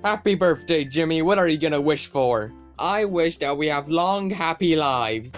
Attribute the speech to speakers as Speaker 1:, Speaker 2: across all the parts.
Speaker 1: Happy birthday, Jimmy. What are you gonna wish for? I wish that we have long, happy lives.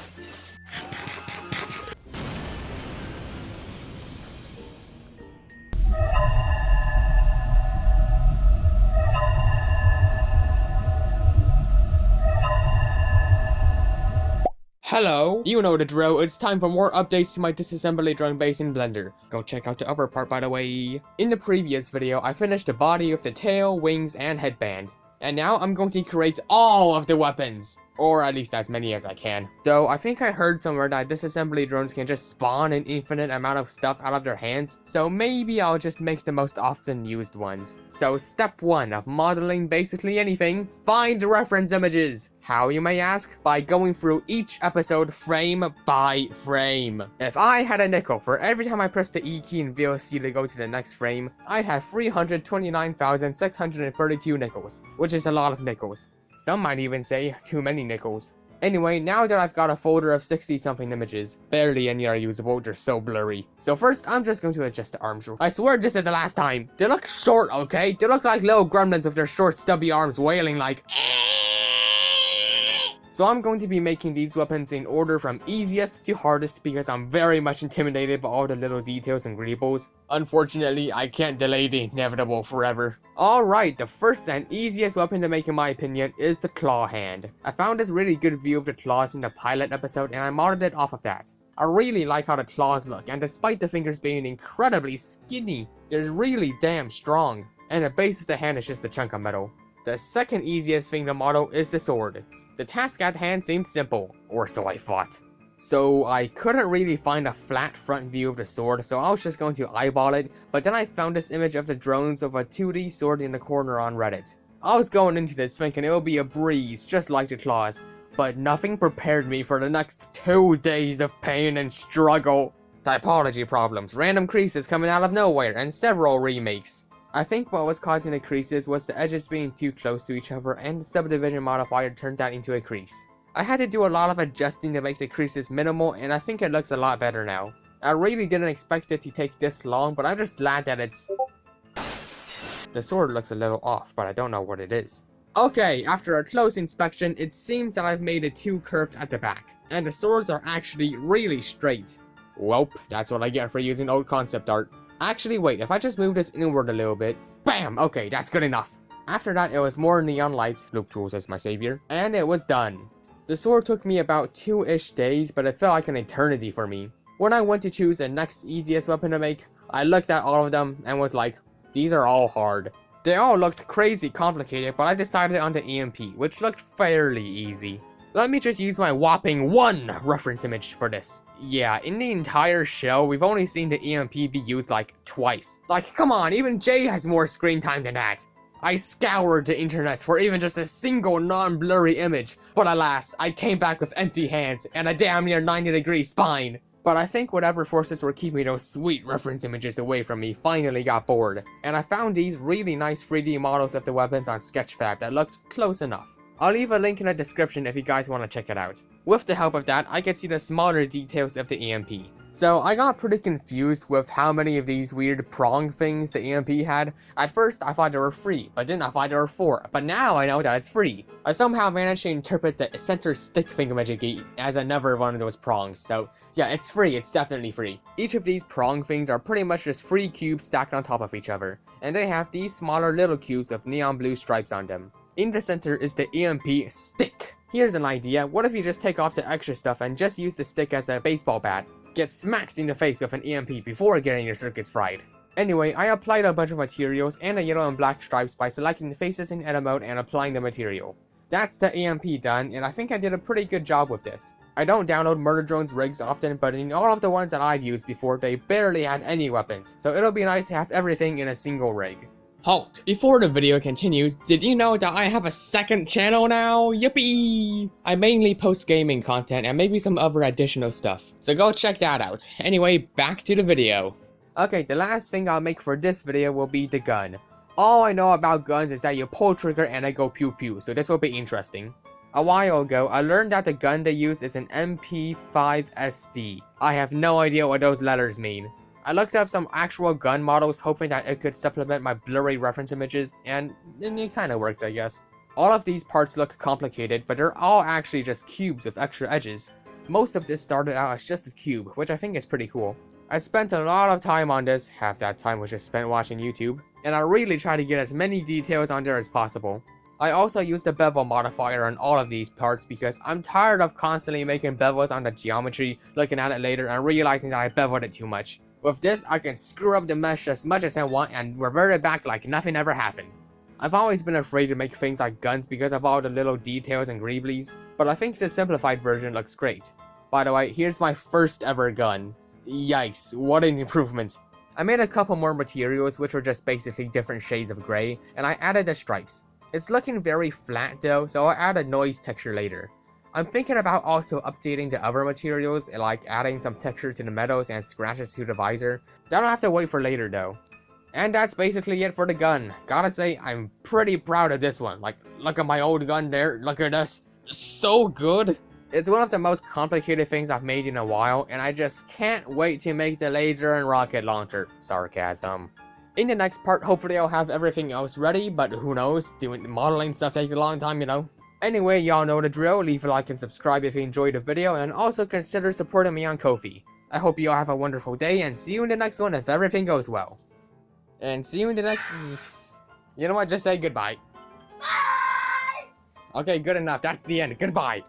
Speaker 1: Hello! You know the drill, it's time for more updates to my disassembly drawing base in Blender. Go check out the other part, by the way. In the previous video, I finished the body with the tail, wings, and headband. And now I'm going to create all of the weapons. Or at least as many as I can. Though, I think I heard somewhere that disassembly drones can just spawn an infinite amount of stuff out of their hands, so maybe I'll just make the most often used ones. So step 1 of modeling basically anything, find the reference images. How, you may ask? By going through each episode frame by frame. If I had a nickel for every time I pressed the E key in VLC to go to the next frame, I'd have 329,632 nickels, which is a lot of nickels. Some might even say too many nickels. Anyway, now that I've got a folder of 60 something images, barely any are usable, they're so blurry. So first, I'm just going to adjust the arms. I swear this is the last time. They look short, okay? They look like little gremlins with their short stubby arms wailing like So I'm going to be making these weapons in order from easiest to hardest because I'm very much intimidated by all the little details and greebles. Unfortunately, I can't delay the inevitable forever. Alright, the first and easiest weapon to make in my opinion is the claw hand. I found this really good view of the claws in the pilot episode and I modeled it off of that. I really like how the claws look, and despite the fingers being incredibly skinny, they're really damn strong. And the base of the hand is just a chunk of metal. The second easiest thing to model is the sword. The task at hand seemed simple, or so I thought. So I couldn't really find a flat front view of the sword, so I was just going to eyeball it, but then I found this image of the drones of a 2D sword in the corner on Reddit. I was going into this thinking it would be a breeze, just like the claws, but nothing prepared me for the next 2 days of pain and struggle. Typology problems, random creases coming out of nowhere, and several remakes. I think what was causing the creases was the edges being too close to each other and the subdivision modifier turned that into a crease. I had to do a lot of adjusting to make the creases minimal and I think it looks a lot better now. I really didn't expect it to take this long, but I'm just glad that it's... The sword looks a little off, but I don't know what it is. Okay, after a close inspection, it seems that I've made it too curved at the back, and the swords are actually really straight. Welp, that's what I get for using old concept art. Actually, wait, if I just move this inward a little bit, BAM! Okay, that's good enough. After that, it was more neon lights, Loop Tools is my savior, and it was done. The sword took me about 2-ish days, but it felt like an eternity for me. When I went to choose the next easiest weapon to make, I looked at all of them and was like, these are all hard. They all looked crazy complicated, but I decided on the EMP, which looked fairly easy. Let me just use my whopping 1 reference image for this. Yeah, in the entire show, we've only seen the EMP be used like twice. Like, come on, even Jade has more screen time than that. I scoured the internet for even just a single non-blurry image, but alas, I came back with empty hands and a damn near 90-degree spine. But I think whatever forces were keeping those sweet reference images away from me finally got bored, and I found these really nice 3D models of the weapons on Sketchfab that looked close enough. I'll leave a link in the description if you guys want to check it out. With the help of that, I could see the smaller details of the EMP. So I got pretty confused with how many of these weird prong things the EMP had. At first I thought they were free, but then I thought there were 4, but now I know that it's free. I somehow managed to interpret the center stick thingamajiggy as another one of those prongs, so yeah, it's free, it's definitely free. Each of these prong things are pretty much just 3 cubes stacked on top of each other, and they have these smaller little cubes with neon blue stripes on them. In the center is the EMP stick. Here's an idea, what if you just take off the extra stuff and just use the stick as a baseball bat? Get smacked in the face with an EMP before getting your circuits fried. Anyway, I applied a bunch of materials and the yellow and black stripes by selecting the faces in edit mode and applying the material. That's the EMP done, and I think I did a pretty good job with this. I don't download Murder Drones rigs often, but in all of the ones that I've used before, they barely had any weapons, so it'll be nice to have everything in a single rig. Halt! Before the video continues, did you know that I have a second channel now? Yippee! I mainly post gaming content and maybe some other additional stuff, so go check that out. Anyway, back to the video. Okay, the last thing I'll make for this video will be the gun. All I know about guns is that you pull trigger and they go pew pew, so this will be interesting. A while ago, I learned that the gun they use is an MP5SD. I have no idea what those letters mean. I looked up some actual gun models hoping that it could supplement my blurry reference images, and it kinda worked, I guess. All of these parts look complicated, but they're all actually just cubes with extra edges. Most of this started out as just a cube, which I think is pretty cool. I spent a lot of time on this, half that time was just spent watching YouTube, and I really tried to get as many details on there as possible. I also used the bevel modifier on all of these parts because I'm tired of constantly making bevels on the geometry, looking at it later and realizing that I beveled it too much. With this, I can screw up the mesh as much as I want and revert it back like nothing ever happened. I've always been afraid to make things like guns because of all the little details and greeblies, but I think the simplified version looks great. By the way, here's my first ever gun. Yikes, what an improvement. I made a couple more materials which were just basically different shades of grey, and I added the stripes. It's looking very flat though, so I'll add a noise texture later. I'm thinking about also updating the other materials, like adding some texture to the metals and scratches to the visor. That'll have to wait for later though. And that's basically it for the gun. Gotta say, I'm pretty proud of this one. Like, look at my old gun there, look at this. So good! It's one of the most complicated things I've made in a while, and I just can't wait to make the laser and rocket launcher. Sarcasm. In the next part, hopefully I'll have everything else ready, but who knows, doing modeling stuff takes a long time, you know. Anyway, y'all know the drill, leave a like and subscribe if you enjoyed the video, and also consider supporting me on Ko-fi. I hope you all have a wonderful day, and see you in the next one if everything goes well. And see you in the next... You know what, just say goodbye. Bye! Okay, good enough, that's the end, goodbye!